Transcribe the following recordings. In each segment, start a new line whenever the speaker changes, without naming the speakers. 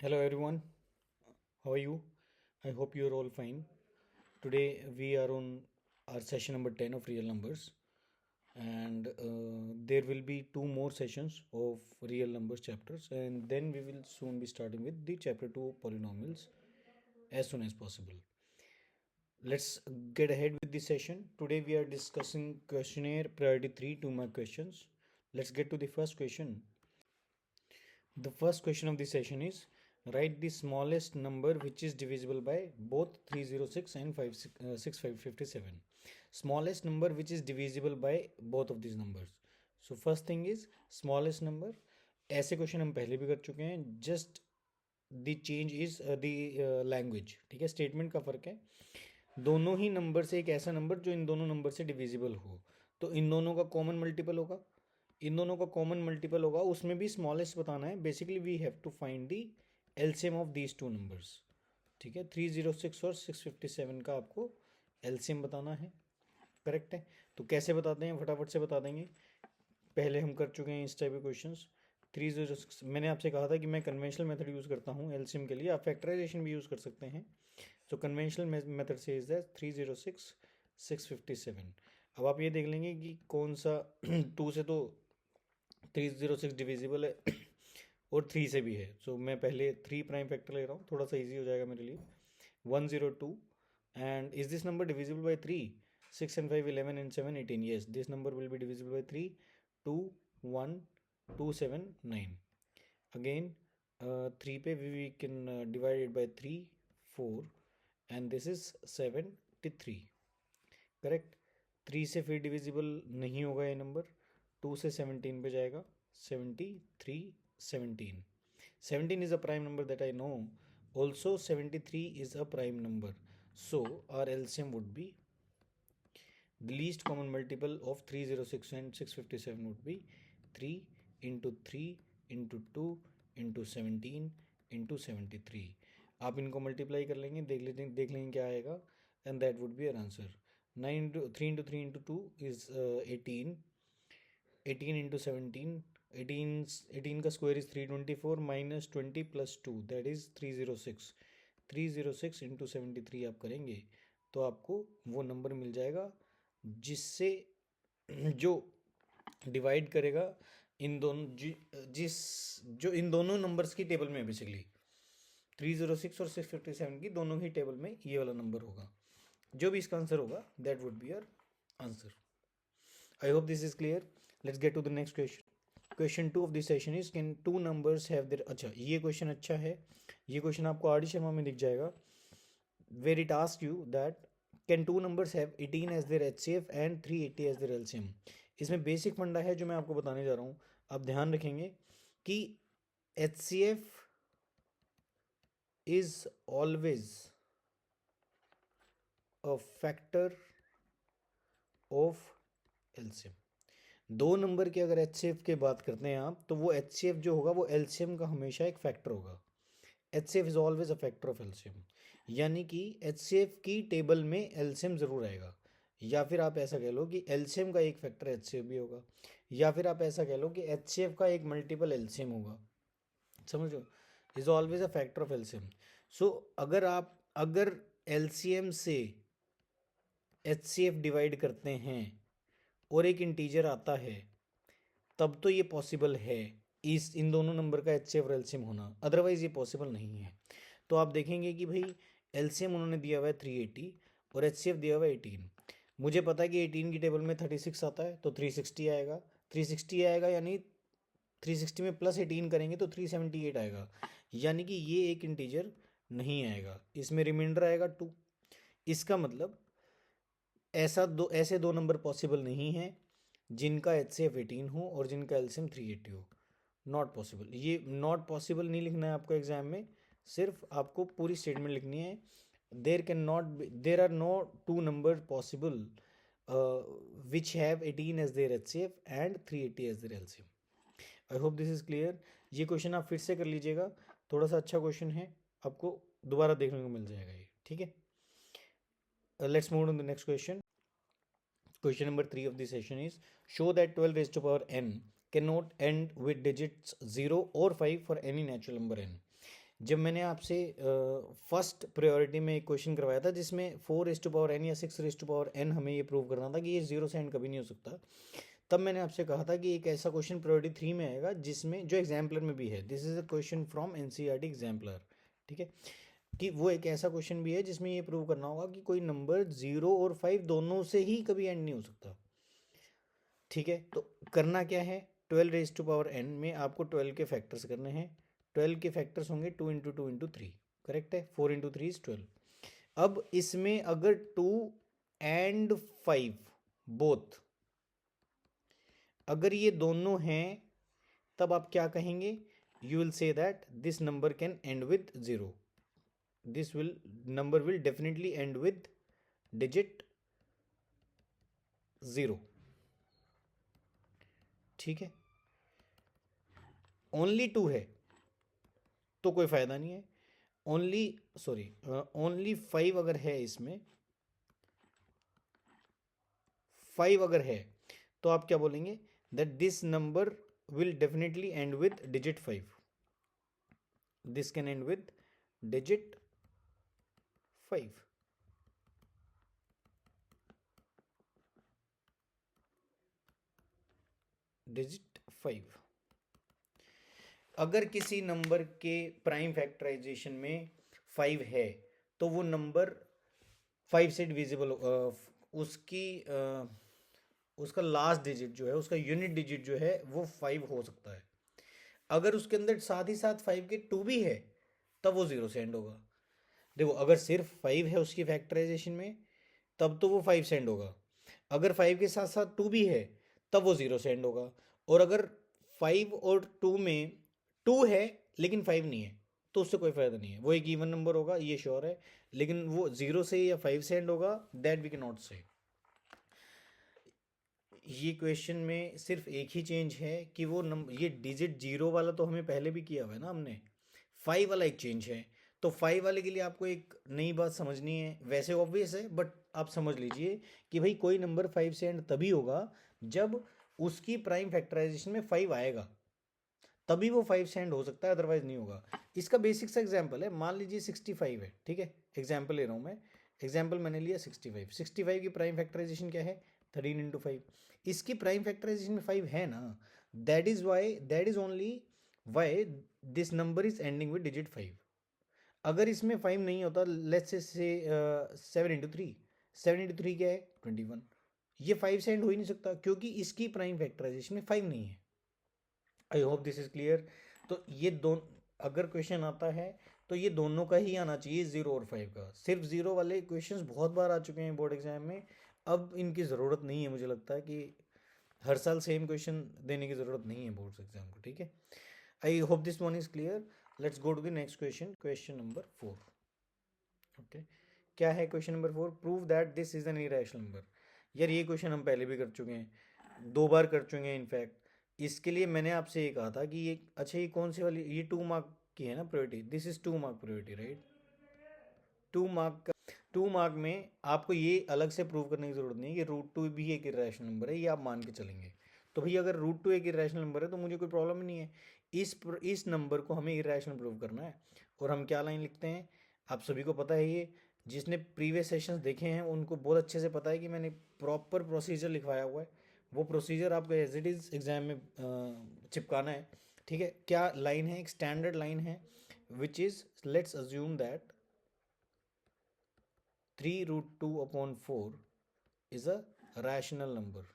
Hello everyone, how are you? I hope you are all fine. Today we are on our session number 10 of real numbers, and there will be two more sessions of real numbers chapters, and then we will soon be starting with the chapter 2 of polynomials as soon as possible. Let's get ahead with the session. Today we are discussing questionnaire priority 3 2 mark questions. Let's get to the first question. The first question of the session is write the smallest number which is divisible by both 306 and 6557. Smallest number which is divisible by both of these numbers. So first thing is smallest number. ऐसे question हम पहले भी कर चुके हैं. Just the change is the language. ठीक है, statement का फ़र्क है. दोनों ही नंबर से एक ऐसा नंबर जो इन दोनों नंबर से डिविजिबल हो, तो इन दोनों का कॉमन मल्टीपल होगा. इन दोनों का कॉमन मल्टीपल होगा, उसमें भी स्मॉलेस्ट बताना है. Basically we have to find the LCM of these two numbers. ठीक है, 306 और 657 का आपको एलसीएम बताना है. करेक्ट है. तो कैसे बताते हैं, फटाफट से बता देंगे. पहले हम कर चुके हैं इस टाइप के क्वेश्चंस. 306 मैंने आपसे कहा था कि मैं कन्वेंशनल मेथड यूज़ करता हूँ एलसीएम के लिए. आप फैक्टराइजेशन भी यूज़ कर सकते हैं. सो कन्वेंशनल मेथड से इज दैट 306 657. अब आप ये देख लेंगे कि कौन सा टू से तो 306 डिविजिबल है और 3 से भी है. सो मैं पहले 3 प्राइम फैक्टर ले रहा हूँ, थोड़ा सा इजी हो जाएगा मेरे लिए. 102. And is this number divisible by 3? 6 and 5 11 and 7 18. Yes, this number will be divisible by 3. 2 1 2 7 9. Again 3 पे we can divide it by 3 4 and this is 73. Correct. 3 से फिर डिविजिबल नहीं होगा ये नंबर. 2 से 17 पे जाएगा. 73 17. 17 is a prime number that I know. Also 73 is a prime number. So our LCM would be the least common multiple of 306 and 657 would be 3 into 3 into 2 into 17 into 73. आप इनको multiply कर लेंगे, देख लेंगे क्या आएगा, and that would be our answer. 9 into 3 into 3 into 2 is 18. 18 into 17. 18 का square is 324 minus 20 plus 2 that is 306. 306 into 73 आप करेंगे तो आपको वो नंबर मिल जाएगा जिससे जो डिवाइड करेगा इन दोनों जो इन दोनों नंबर्स की टेबल में बेसिकली 306 और 657 की दोनों ही टेबल में ये वाला नंबर होगा. जो भी इसका आंसर होगा that would be your answer. I hope this is clear. Let's get to the next question. Question 2 of this session is can two numbers have their. अच्छा, ये क्वेश्चन अच्छा है. ये क्वेश्चन आपको आर डी शर्मा में दिख जाएगा. Where it ask you that can two numbers have 18 as their HCF and 380 as their LCM. इसमें बेसिक फंडा है जो मैं आपको बताने जा रहा हूँ. आप ध्यान रखेंगे कि HCF is always a factor of LCM. दो नंबर के अगर एचसीएफ की बात करते हैं आप, तो वो एचसीएफ जो होगा वो एलसीएम का हमेशा एक फैक्टर होगा. HCF is always a factor of LCM. यानी कि एचसीएफ की टेबल में एलसीएम ज़रूर आएगा. या फिर आप ऐसा कह लो कि एलसीएम का एक फैक्टर एचसीएफ भी होगा. या फिर आप ऐसा कह लो कि एचसीएफ का एक मल्टीपल एलसीएम होगा. समझो, is always a factor of LCM. So अगर एलसीएम से एचसीएफ डिवाइड करते हैं और एक इंटीजर आता है, तब तो ये पॉसिबल है इन दोनों नंबर का एचसीएफ और एलसीएम होना. अदरवाइज ये पॉसिबल नहीं है. तो आप देखेंगे कि भाई एलसीएम उन्होंने दिया हुआ है 380 और एचसीएफ दिया हुआ है 18. मुझे पता है कि 18 की टेबल में 36 आता है तो 360 आएगा. 360 आएगा यानी 360 में प्लस 18 करेंगे तो 378 आएगा. यानी कि ये एक इंटीजर नहीं आएगा, इसमें रिमाइंडर आएगा 2. इसका मतलब ऐसे दो नंबर पॉसिबल नहीं है जिनका एचसीएफ 18 हो और जिनका एलसीएम 380 हो. Not possible. ये नॉट पॉसिबल नहीं लिखना है आपको एग्जाम में, सिर्फ आपको पूरी स्टेटमेंट लिखनी है. There are no two number possible which have 18 as their HCF and 380 as their LCM. I hope this is clear. ये क्वेश्चन आप फिर से कर लीजिएगा, थोड़ा सा अच्छा क्वेश्चन है, आपको दोबारा देखने को मिल जाएगा ये. ठीक है, let's move on to the next question. Question number 3 of the session is show that 12 raised to power n cannot end with digits 0 or 5 for any natural number n. जब मैंने आपसे फर्स्ट प्रायोरिटी में एक question करवाया था जिसमें 4n या 6n हमें ये प्रूव करना था कि ये जीरो से एंड कभी नहीं हो सकता, तब मैंने आपसे कहा था कि एक ऐसा क्वेश्चन प्रायोरिटी 3 में आएगा जिसमें जो एग्जाम्पलर में भी है, this is a question from NCERT exemplar, ठीक है, कि वो एक ऐसा क्वेश्चन भी है जिसमें ये प्रूव करना होगा कि कोई नंबर 0 और 5 दोनों से ही कभी एंड नहीं हो सकता, ठीक है। तो करना क्या है, 12n में आपको 12 के फैक्टर्स करने हैं। 12 के फैक्टर्स होंगे 2 × 2 × 3, करेक्ट है, 4 × 3 = 12। अब इसमें अगर 2 and 5 बोथ, अगर ये दोनों हैं, तब आप क्या कहेंगे, you will say that this number can and with 0, this will number will definitely and with digit 0, ठीक है। ओनली 2 है तो कोई फायदा नहीं है, ओनली 5 अगर है, इसमें 5 अगर है तो आप क्या बोलेंगे, that this number will definitely and with digit 5, this can and with digit 5, digit 5। अगर किसी नंबर के प्राइम फैक्टराइजेशन में 5 है तो वो नंबर 5 से डिविजिबल, उसका लास्ट डिजिट जो है, उसका यूनिट डिजिट जो है वो 5 हो सकता है। अगर उसके अंदर साथ ही साथ 5 के 2 भी है तब वो 0 से एंड होगा। देखो, अगर सिर्फ 5 है उसकी फैक्टराइजेशन में तब तो वो 5 से एंड होगा, अगर 5 के साथ साथ 2 भी है तब वो 0 से एंड होगा, और अगर 5 और 2 में 2 है लेकिन 5 नहीं है तो उससे कोई फ़ायदा नहीं है, वो एक इवन नंबर होगा, ये श्योर है, लेकिन वो 0 से या 5 से एंड होगा, दैट वी कैन नॉट से। ये क्वेश्चन में सिर्फ एक ही चेंज है कि वो नंबर, ये डिजिट 0 वाला तो हमें पहले भी किया हुआ है ना हमने, 5 वाला एक चेंज है। तो 5 वाले के लिए आपको एक नई बात समझनी है, वैसे ऑब्वियस है बट आप समझ लीजिए कि भाई कोई नंबर 5 से एंड तभी होगा जब उसकी प्राइम फैक्टराइजेशन में 5 आएगा, तभी वो 5 से एंड हो सकता है, अदरवाइज नहीं होगा। इसका बेसिक सा एग्जाम्पल है, मान लीजिए 65 है, ठीक है, एग्जाम्पल ले रहा हूँ मैं, एग्जाम्पल मैंने लिया 65 की प्राइम फैक्टराइजेशन क्या है, 13 × 5, इसकी प्राइम फैक्टराइजेशन में 5 है ना, that is only why this number is ending with digit 5। अगर इसमें 5 नहीं होता, लेट्स से 7 × 3, 7 × 3 क्या है, 21, ये 5 से एंड हो ही नहीं सकता क्योंकि इसकी प्राइम फैक्टराइजेशन में 5 नहीं है। I hope this is clear. तो ये अगर क्वेश्चन आता है तो ये दोनों का ही आना चाहिए, 0 और 5 का। सिर्फ 0 वाले क्वेश्चंस बहुत बार आ चुके हैं बोर्ड एग्जाम में, अब इनकी ज़रूरत नहीं है, मुझे लगता है कि हर साल सेम क्वेश्चन देने की ज़रूरत नहीं है बोर्ड एग्जाम को, ठीक है। I hope this one is clear. Let's go to the next question, question number 4। Okay, क्या है question number 4, prove that this is an irrational number. यार ये क्वेश्चन हम पहले भी कर चुके हैं, 2 बार कर चुके हैं इनफैक्ट। इसके लिए मैंने आपसे ये कहा था कि ये, अच्छा ये कौन सी वाली, ये 2 मार्क की है ना priority, this is 2 mark priority, right. 2 mark में आपको ये अलग से प्रूव करने की जरूरत नहीं है कि √2 भी एक इरेशनल नंबर है, ये आप मान के चलेंगे। तो भैया अगर √2 एक इरेशनल नंबर है तो मुझे कोई प्रॉब्लम ही नहीं है, इस नंबर को हमें इरेशनल प्रूव करना है। और हम क्या लाइन लिखते हैं, आप सभी को पता है, ये जिसने प्रीवियस सेशंस देखे हैं उनको बहुत अच्छे से पता है कि मैंने प्रॉपर प्रोसीजर लिखवाया हुआ है, वो प्रोसीजर आपको एज इट इज़ एग्जाम में चिपकाना है, ठीक है। क्या लाइन है, एक स्टैंडर्ड लाइन है, which is, let's assume that 3√2/4 is a rational number.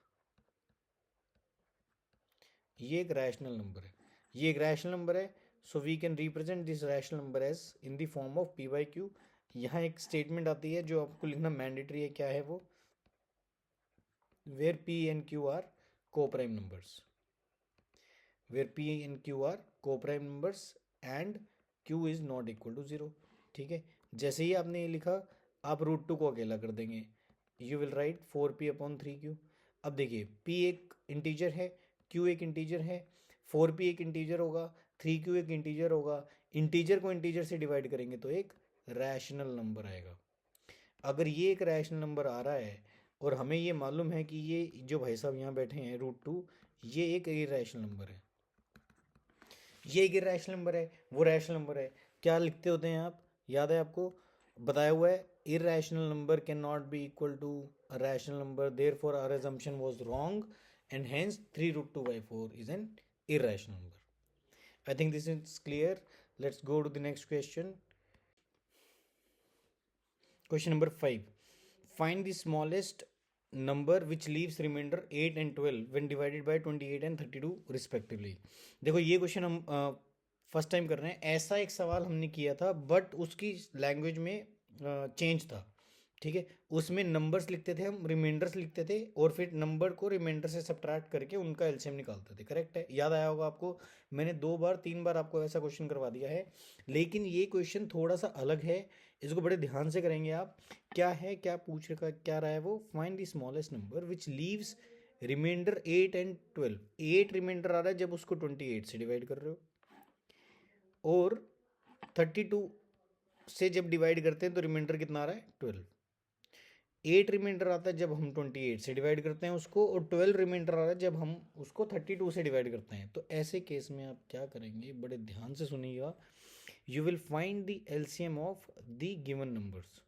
ये एक रैशनल नंबर है, ये एक रैशनल नंबर है, so we can represent this rational number as in the form of p/q। यहाँ एक स्टेटमेंट आती है जो आपको लिखना मैंडेटरी है, क्या है वो, where p and q are co-prime numbers, where p and q are co-prime numbers and q is not equal to 0, ठीक है। जैसे ही आपने ये लिखा, आप √2 को अकेला कर देंगे, यू विल राइट 4p/3q। अब देखिए, p एक इंटीजर है, q एक इंटीजर है, 4p एक इंटीजर होगा, 3q एक इंटीजर होगा, इंटीजर को इंटीजर से डिवाइड करेंगे तो एक रैशनल नंबर आएगा। अगर ये एक रैशनल नंबर आ रहा है और हमें ये मालूम है कि ये जो भाई साहब यहाँ बैठे हैं √2, ये एक इरेशनल नंबर है, ये एक इरेशनल नंबर है, वो रैशनल नंबर है, क्या लिखते होते हैं आप, याद है आपको, बताया हुआ है, irrational number cannot be equal to a rational number, therefore our assumption was wrong and hence 3 root 2 by 4 is an irrational number. I think this is clear. Let's go to the next question. Question number 5. Find the smallest number which leaves remainder 8 and 12 when divided by 28 and 32 respectively. देखो ये question हम first time कर रहे हैं। ऐसा एक सवाल हमने किया था बट उसकी लैंग्वेज में चेंज था, ठीक है। उसमें नंबर्स लिखते थे हम, रिमाइंडर्स लिखते थे और फिर नंबर को रिमाइंडर से सब्ट्रैक्ट करके उनका एलसीएम निकालते थे। करेक्ट है, याद आया होगा आपको। मैंने 2 बार 3 बार आपको ऐसा क्वेश्चन करवा दिया है, लेकिन ये क्वेश्चन थोड़ा सा अलग है, इसको बड़े ध्यान से करेंगे आप। क्या है, क्या पूछ रखा, क्या रहा है वो, find the smallest number which leaves remainder 8 and 12। 8 remainder आ रहा है जब उसको 28 से डिवाइड कर रहे हो, और 32 से जब डिवाइड करते हैं तो रिमाइंडर कितना आ रहा है, 12। 8 रिमाइंडर आता है जब हम 28 से डिवाइड करते हैं उसको, और 12 रिमाइंडर आ रहा है जब हम उसको 32 से डिवाइड करते हैं। तो ऐसे केस में आप क्या करेंगे, बड़े ध्यान से सुनिएगा। You will find the LCM of the given numbers.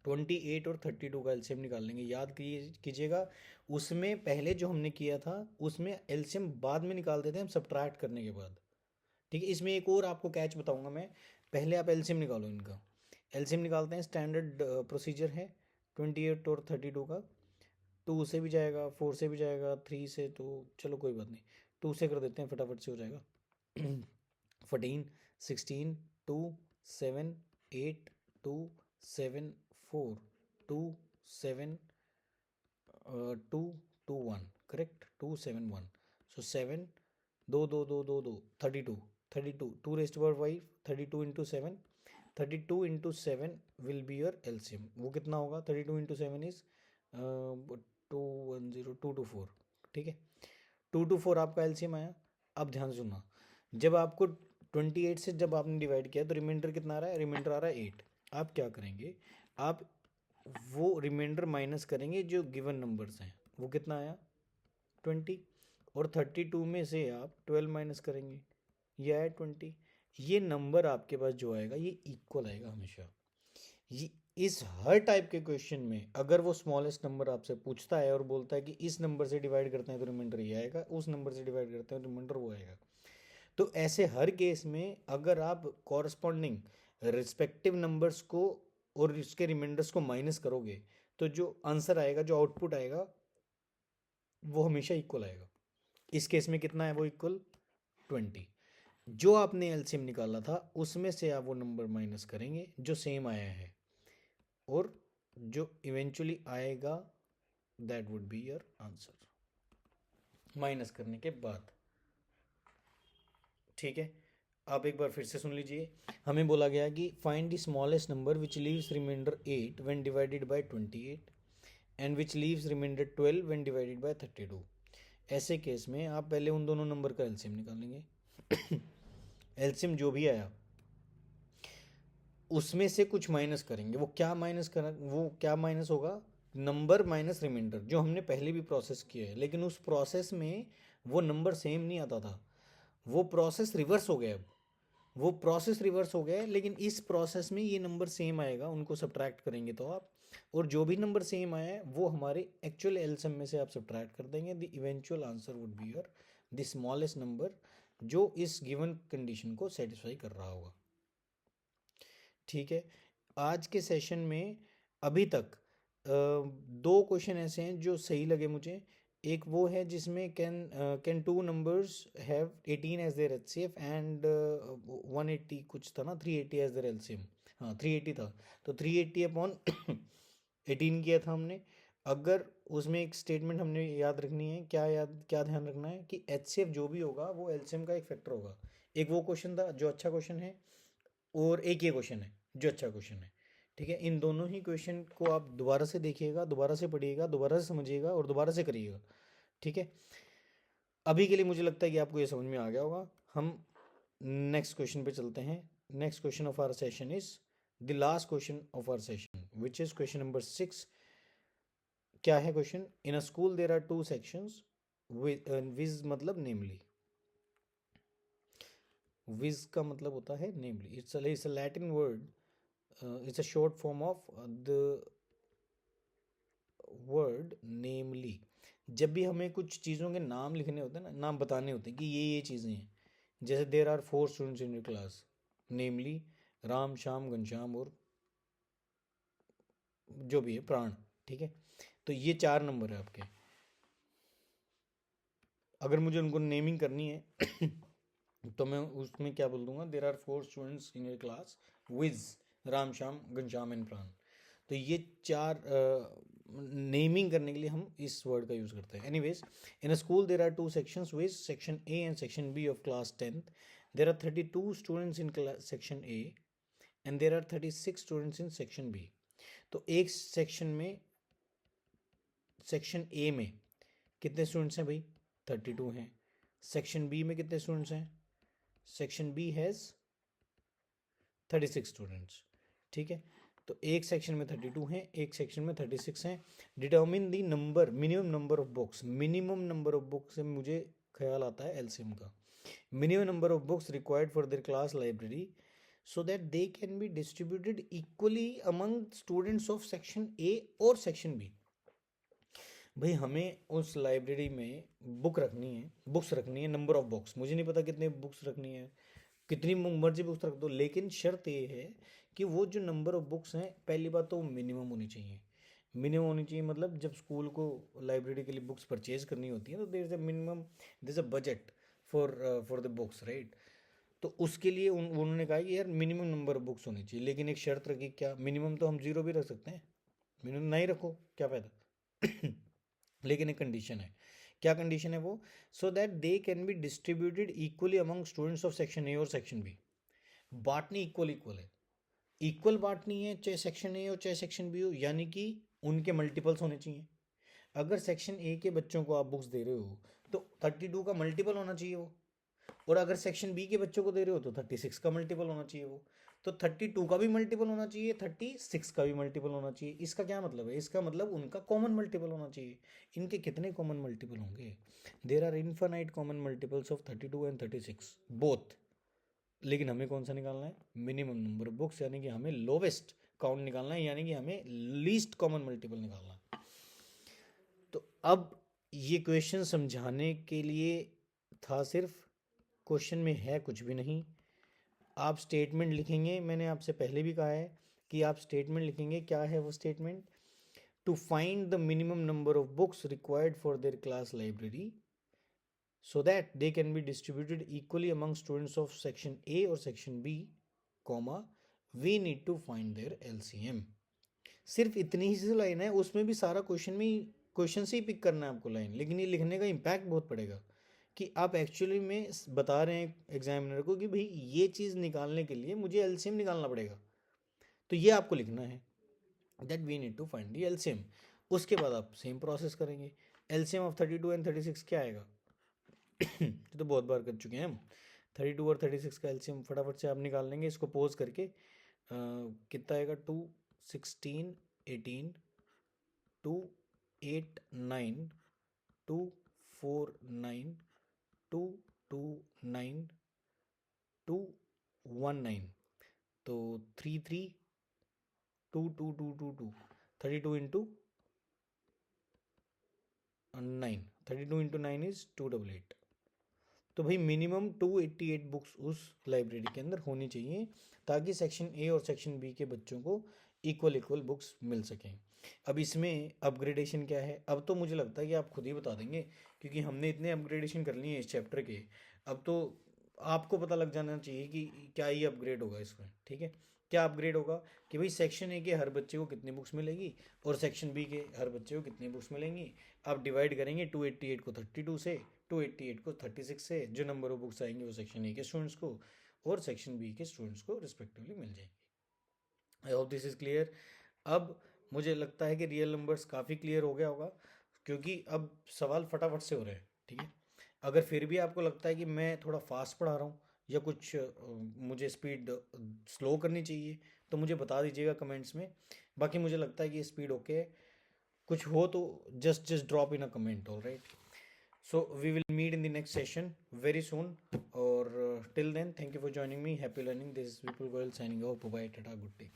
28 और 32 का एलसीएम निकाल लेंगे। याद कीजिएगा, उसमें पहले जो हमने किया था उसमें एलसीएम बाद में निकालते थे हम सब्ट्रैक्ट करने के बाद, ठीक है। इसमें एक और आपको कैच बताऊंगा मैं, पहले आप एलसीएम निकालो इनका। एलसीएम निकालते हैं, स्टैंडर्ड प्रोसीजर है 28 और 32 का। 2 से भी जाएगा, 4 से भी जाएगा, 3 से, तो चलो कोई बात नहीं, 2 से कर देते हैं, फटाफट से हो जाएगा। 14 16 2 7 8 2 7 4 2 7 2 2 1, correct, 2 7 1। So 7 2 2 2 2 2 32 32 2 raised to power 5, 32 into 7, 32 into 7 will be your LCM। वो कितना होगा, 32 into 7 is 210 224, ठीक है। 224 आपका एलसीएम आया। अब ध्यान से सुनना, जब आपको 28 से जब आपने डिवाइड किया तो रिमाइंडर कितना आ रहा है, रिमाइंडर आ रहा है 8। आप क्या करेंगे, आप वो रिमाइंडर माइनस करेंगे जो गिवन नंबर्स हैं, वो कितना आया 20, और 32 में से आप 12 माइनस करेंगे, ये आया 20। ये नंबर आपके पास जो आएगा ये इक्वल आएगा हमेशा। ये इस हर टाइप के क्वेश्चन में अगर वो स्मॉलेस्ट नंबर आपसे पूछता है और बोलता है कि इस नंबर से डिवाइड करते हैं तो रिमाइंडर ये आएगा, उस नंबर से डिवाइड करते हैं तो रिमाइंडर वो आएगा। तो ऐसे हर केस में अगर आप कॉरस्पॉन्डिंग रिस्पेक्टिव नंबर्स को और इसके रिमाइंडर्स को माइनस करोगे तो जो आंसर आएगा, जो आउटपुट आएगा, वो हमेशा इक्वल आएगा। इस केस में कितना है वो इक्वल 20। जो आपने एलसीएम निकाला था उसमें से आप वो नंबर माइनस करेंगे जो सेम आया है, और जो इवेंचुअली आएगा that would be your answer minus करने के बाद, ठीक है। आप एक बार फिर से सुन लीजिए। हमें बोला गया कि find the smallest number which leaves remainder 8 when divided by 28 and which leaves remainder 12 when divided by 32। ऐसे केस में आप पहले उन दोनों नंबर का एलसीएम निकालेंगे। एलसीएम जो भी आया उसमें से कुछ माइनस करेंगे। वो क्या माइनस होगा, नंबर माइनस रिमाइंडर, जो हमने पहले भी प्रोसेस किया है, लेकिन उस प्रोसेस में वो नंबर सेम नहीं आता था, वो प्रोसेस रिवर्स हो गया। अब वो प्रोसेस रिवर्स हो गया है, लेकिन इस प्रोसेस में ये नंबर सेम आएगा, उनको सब्ट्रैक्ट करेंगे तो आप, और जो भी नंबर सेम आया है वो हमारे एक्चुअल एलसीएम में से आप सब्ट्रैक्ट कर देंगे। The eventual answer would be your the smallest number जो इस गिवन कंडीशन को सेटिस्फाई कर रहा होगा, ठीक है। आज के सेशन में अभी तक 2 क्वेश्चन ऐसे हैं जो सही लगे मुझे। एक वो है जिसमें can 2 numbers have 18 as their HCF and 180 कुछ था ना, 380 एज देयर एलसीएम। हाँ 380 था, तो 380 अपॉन 18 किया था हमने। अगर उसमें एक स्टेटमेंट हमने याद रखनी है, क्या ध्यान रखना है कि एचसीएफ जो भी होगा वो एलसीएम का एक फैक्टर होगा। एक वो क्वेश्चन था जो अच्छा क्वेश्चन है, और एक ये क्वेश्चन है जो अच्छा क्वेश्चन है, ठीक है। इन दोनों ही क्वेश्चन को आप दोबारा से देखिएगा, दोबारा से पढ़िएगा, दोबारा से समझिएगा और दोबारा से करिएगा, ठीक है। अभी के लिए मुझे लगता है कि आपको ये समझ में आ गया होगा। हम नेक्स्ट क्वेश्चन पे चलते हैं। Next question of our session is the last question of our session which is question number 6। क्या है question, in a school there are 2 sections viz मतलब नेमली, विज का मतलब होता है namely. It's a Latin word. It's a short form of the word namely. जब भी हमें कुछ चीज़ों के नाम लिखने होते हैं ना, नाम बताने होते हैं कि ये चीज़ें हैं. जैसे there are 4 students in your class, namely Ram Shyam Ghanshyam और जो भी है प्राण. ठीक है, तो ये 4 नंबर है आपके. अगर मुझे उनको नेमिंग करनी है तो मैं उसमें क्या बोल दूंगा, there are 4 students in your class viz Ram Shyam Ghanshyam and Pran. तो ये 4 नेमिंग करने के लिए हम इस वर्ड का यूज़ करते हैं. Anyways, in a school there are 2 sections viz section A and section B of class 10th. There are 32 students in section A and there are 36 students in section B. तो एक section में, section A में कितने students हैं भाई? 32 हैं. Section B में कितने स्टूडेंट्स हैं? Section B has 36 students. ठीक है, तो एक सेक्शन में 32 हैं, एक सेक्शन में 36 हैं. Determine the number, minimum number of books. Minimum number of books से मुझे ख्याल आता है एलसीएम का. Minimum number of books required for their class library so that they can be distributed equally among students of section A और section B. भाई हमें उस लाइब्रेरी में बुक्स रखनी है, नंबर ऑफ बुक्स. मुझे नहीं पता कितने बुक्स रखनी है, कितनी मर्जी बुक्स रख दो, लेकिन शर्त ये है कि वो जो नंबर ऑफ बुक्स हैं, पहली बात तो मिनिमम होनी चाहिए. मिनिमम होनी चाहिए मतलब जब स्कूल को लाइब्रेरी के लिए बुक्स परचेज करनी होती है तो there is a minimum, there is a budget for the books, right. तो उसके लिए उन्होंने कहा कि यार मिनिमम नंबर ऑफ बुक्स होनी चाहिए, लेकिन एक शर्त रखी. क्या मिनिमम? तो हम 0 भी रख सकते हैं, मिनिमम नहीं रखो क्या फ़ायदा. लेकिन एक कंडीशन है. क्या कंडीशन है वो? So that they can be distributed equally among students of section A और सेक्शन बी. बांटनी इक्वल है. इक्वल बांटनी है, चाहे सेक्शन ए हो चाहे सेक्शन बी हो, यानी कि उनके मल्टीपल्स होने चाहिए. अगर सेक्शन ए के बच्चों को आप बुक्स दे रहे हो तो 32 का मल्टीपल होना चाहिए वो. और अगर सेक्शन बी के बच्चों को दे रहे हो तो 36 का मल्टीपल होना चाहिए वो. तो 32 का भी मल्टीपल होना चाहिए, 36 का भी मल्टीपल होना चाहिए. इसका क्या मतलब है? इसका मतलब उनका कॉमन मल्टीपल होना चाहिए. इनके कितने कॉमन मल्टीपल होंगे? There are infinite common multiples of 32 and 36 both. लेकिन हमें कौन सा निकालना है? मिनिमम नंबर ऑफ बुक्स, यानी कि हमें लोवेस्ट काउंट निकालना है, यानी कि हमें लीस्ट कॉमन मल्टीपल निकालना है. तो अब ये क्वेश्चन समझाने के लिए था सिर्फ, क्वेश्चन में है कुछ भी नहीं. आप स्टेटमेंट लिखेंगे, मैंने आपसे पहले भी कहा है कि आप स्टेटमेंट लिखेंगे. क्या है वो statement? To find the minimum number of books required for their class library so that they can be distributed equally among students of section A or section B, comma we need to find their LCM. सिर्फ इतनी ही सी line है, उसमें भी सारा question से ही pick करना है आपको लाइन, लेकिन ये लिखने का इम्पैक्ट बहुत पड़ेगा कि आप एक्चुअली में बता रहे हैं एग्जामिनर को कि भाई ये चीज़ निकालने के लिए मुझे एलसीएम निकालना पड़ेगा. तो ये आपको लिखना है, that we need to find the LCM. उसके बाद आप सेम प्रोसेस करेंगे. एलसीएम ऑफ 32 एंड 36 क्या आएगा? ये तो बहुत बार कर चुके हैं हम. 32 और 36 का एलसीएम फटाफट से आप निकाल लेंगे. इसको पोज करके कितना आएगा? 2 16 18 2 8 9 2 4 9 2 2 9 2 1 9. तो 3 3 2 2 2 2 2 32 इंटू 9. 32 into 9 is 288. तो भाई मिनिमम 288 बुक्स उस लाइब्रेरी के अंदर होनी चाहिए ताकि सेक्शन ए और सेक्शन बी के बच्चों को इक्वल बुक्स मिल सकें. अब इसमें अपग्रेडेशन क्या है? अब तो मुझे लगता है कि आप खुद ही बता देंगे, क्योंकि हमने इतने अपग्रेडेशन कर लिए हैं इस चैप्टर के. अब तो आपको पता लग जाना चाहिए कि क्या ही अपग्रेड होगा इसमें. ठीक है, क्या अपग्रेड होगा कि भाई सेक्शन ए के हर बच्चे को कितनी बुक्स मिलेगी और सेक्शन बी के हर बच्चे को कितनी बुक्स मिलेंगी. आप डिवाइड करेंगे 288 को 32 से, 288 को 36 से. जो नंबर ऑफ बुक्स आएंगे वो सेक्शन ए के स्टूडेंट्स को और सेक्शन बी के स्टूडेंट्स को रिस्पेक्टिवली मिल जाएंगी. आई होप दिस इज़ क्लियर. अब मुझे लगता है कि रियल नंबर्स काफ़ी क्लियर हो गया होगा, क्योंकि अब सवाल फटाफट से हो रहे हैं. ठीक है, अगर फिर भी आपको लगता है कि मैं थोड़ा फास्ट पढ़ा रहा हूँ या कुछ मुझे स्पीड स्लो करनी चाहिए तो मुझे बता दीजिएगा कमेंट्स में. बाकी मुझे लगता है कि स्पीड ओके है. कुछ हो तो just drop in a comment. All right, so we will meet in the next session very soon. Or till then, thank you for joining me. Happy learning. This is Vipul Goyal signing off. Bye bye. Tata. Good day.